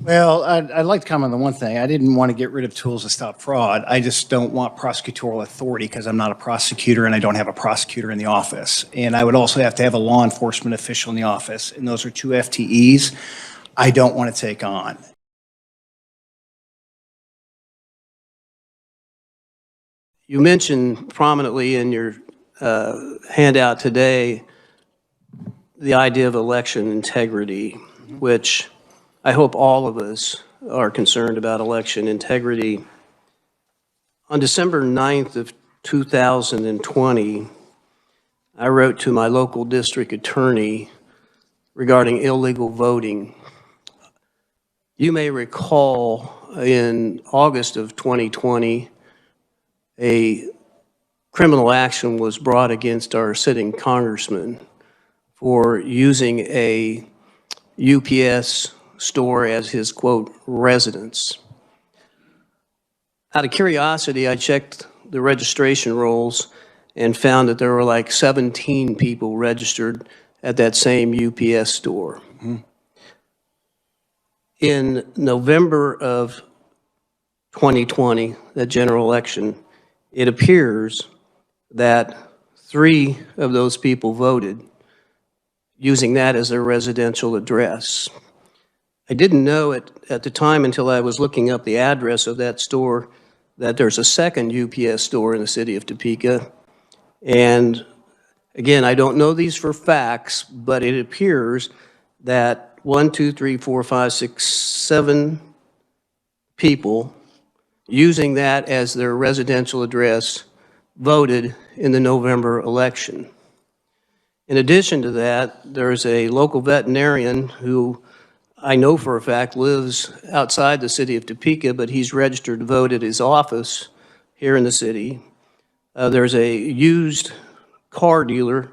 Well, I'd like to comment on one thing. I didn't want to get rid of tools to stop fraud. I just don't want prosecutorial authority because I'm not a prosecutor and I don't have a prosecutor in the office. And I would also have to have a law enforcement official in the office. And those are two FTEs I don't want to take on. You mentioned prominently in your handout today the idea of election integrity, which I hope all of us are concerned about election integrity. On December 9th of 2020, I wrote to my local district attorney regarding illegal voting. You may recall in August of 2020, a criminal action was brought against our sitting congressman for using a UPS store as his, quote, residence. Out of curiosity, I checked the registration rolls and found that there were like 17 people registered at that same UPS store. Mm-hmm. In November of 2020, that general election, it appears that 3 of those people voted using that as their residential address. I didn't know it at the time until I was looking up the address of that store that there's a second UPS store in the city of Topeka. And again, I don't know these for facts, but it appears that 1, 2, 3, 4, 5, 6, 7 people using that as their residential address voted in the November election. In addition to that, there's a local veterinarian who I know for a fact lives outside the city of Topeka, but he's registered to vote at his office here in the city. There's a used car dealer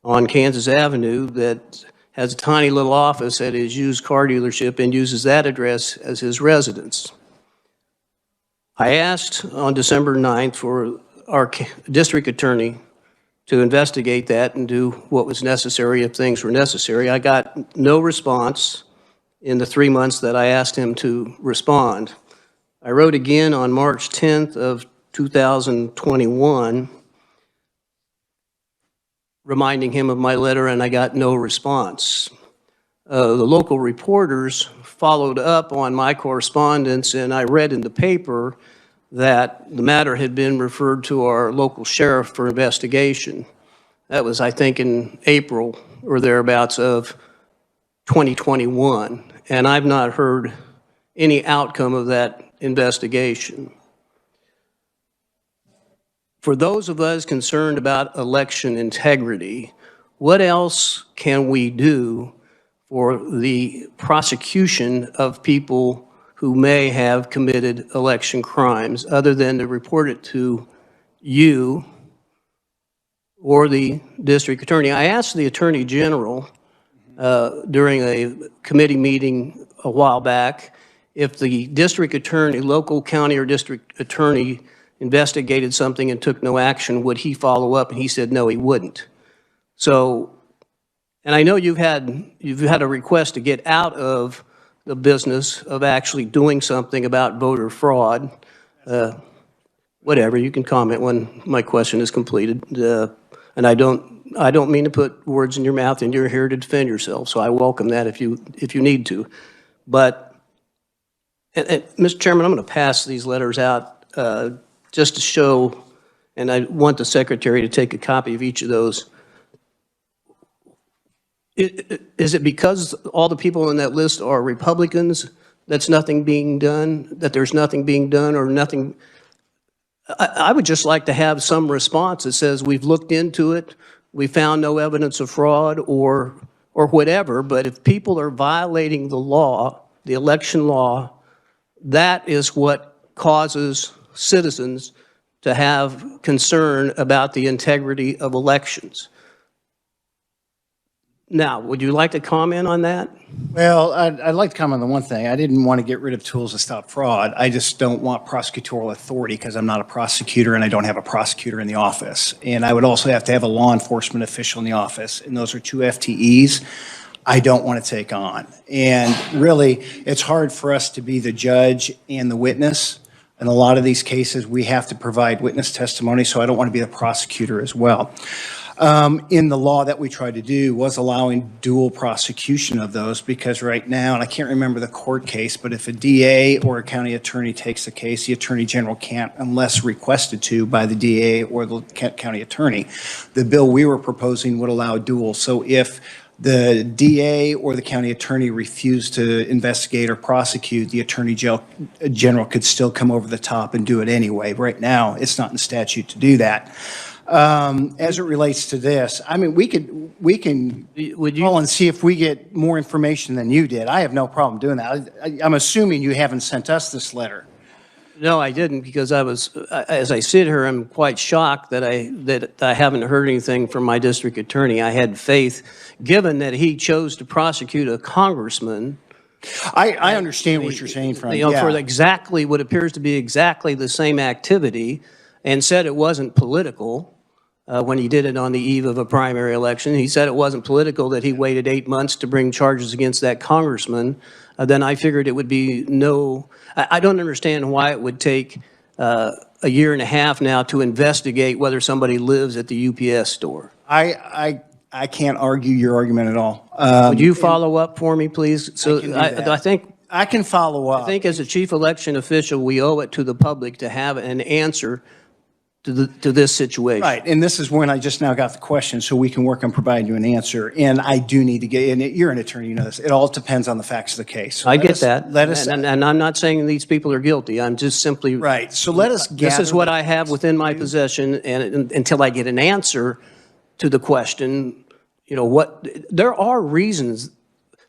on Kansas Avenue that has a tiny little office at his used car dealership and uses that address as his residence. I asked on December 9th for our district attorney to investigate that and do what was necessary if things were necessary. I got no response in the 3 months that I asked him to respond. I wrote again on March 10th of 2021, reminding him of my letter, and I got no response. The local reporters followed up on my correspondence, and I read in the paper that the matter had been referred to our local sheriff for investigation. That was, I think, in April or thereabouts of 2021, and I've not heard any outcome of that investigation. For those of us concerned about election integrity, what else can we do for the prosecution of people who may have committed election crimes other than to report it to you or the district attorney? I asked the Attorney General during a committee meeting a while back if the district attorney, local county or district attorney investigated something and took no action, would he follow up? And he said no, he wouldn't. So, and I know you've had a request to get out of the business of actually doing something about voter fraud. Whatever, you can comment when my question is completed. And I don't mean to put words in your mouth, and you're here to defend yourself, so I welcome that if you need to. But, and Mr. Chairman, I'm going to pass these letters out just to show, and I want the Secretary to take a copy of each of those. Is it because all the people on that list are Republicans that's nothing being done, that there's nothing being done or nothing? I would just like to have some response that says we've looked into it, we found no evidence of fraud or whatever, but if people are violating the law, the election law, that is what causes citizens to have concern about the integrity of elections. Now, would you like to comment on that? Well, I'd like to comment on one thing. I didn't want to get rid of tools to stop fraud. I just don't want prosecutorial authority because I'm not a prosecutor and I don't have a prosecutor in the office. And I would also have to have a law enforcement official in the office. And those are two FTEs I don't want to take on. And really, it's hard for us to be the judge and the witness. In a lot of these cases, we have to provide witness testimony, so I don't want to be the prosecutor as well. In the law that we tried to do was allowing dual prosecution of those, because right now, and I can't remember the court case, but if a DA or a county attorney takes the case, the attorney general can't unless requested to by the DA or the county attorney. The bill we were proposing would allow dual. So if the DA or the county attorney refused to investigate or prosecute, the attorney general could still come over the top and do it anyway. Right now, it's not in statute to do that. As it relates to this, I mean, we can call and see if we get more information than you did. I have no problem doing that. I'm assuming you haven't sent us this letter. No, I didn't, because as I sit here, I'm quite shocked that I haven't heard anything from my district attorney. I had faith, given that he chose to prosecute a congressman. I understand what you're saying, Frank. You know, for exactly what appears to be exactly the same activity, and said it wasn't political. When he did it on the eve of a primary election, he said it wasn't political, that he waited 8 months to bring charges against that congressman. Then I figured it would be I don't understand why it would take a year and a half now to investigate whether somebody lives at the UPS store. I can't argue your argument at all. Would you follow up for me, please? So I think I can follow up. I think as a chief election official, we owe it to the public to have an answer to this situation. Right, and this is when I just now got the question, so we can work on providing you an answer. And I do need to get, and you're an attorney, you know this, it all depends on the facts of the case. So I get that. Let us, and I'm not saying these people are guilty. I'm just simply. Right, so let us gather. This is what I have within my possession, and until I get an answer to the question, you know, there are reasons,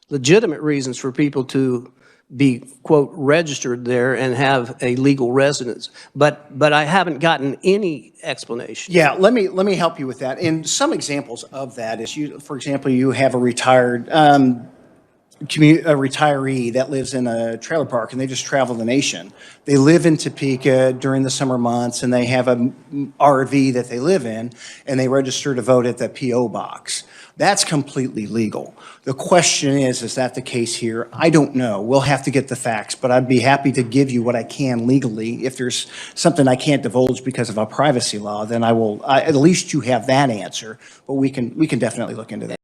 legitimate reasons for people to be, quote, registered there and have a legal residence. But I haven't gotten any explanation. Yeah, let me help you with that. And some examples of that is, for example, you have a retired retiree that lives in a trailer park, and they just travel the nation. They live in Topeka during the summer months, and they have a RV that they live in, and they register to vote at the P.O. box. That's completely legal. The question is that the case here? I don't know. We'll have to get the facts, but I'd be happy to give you what I can legally. If there's something I can't divulge because of a privacy law, then I will, at least you have that answer, but we can definitely look into that.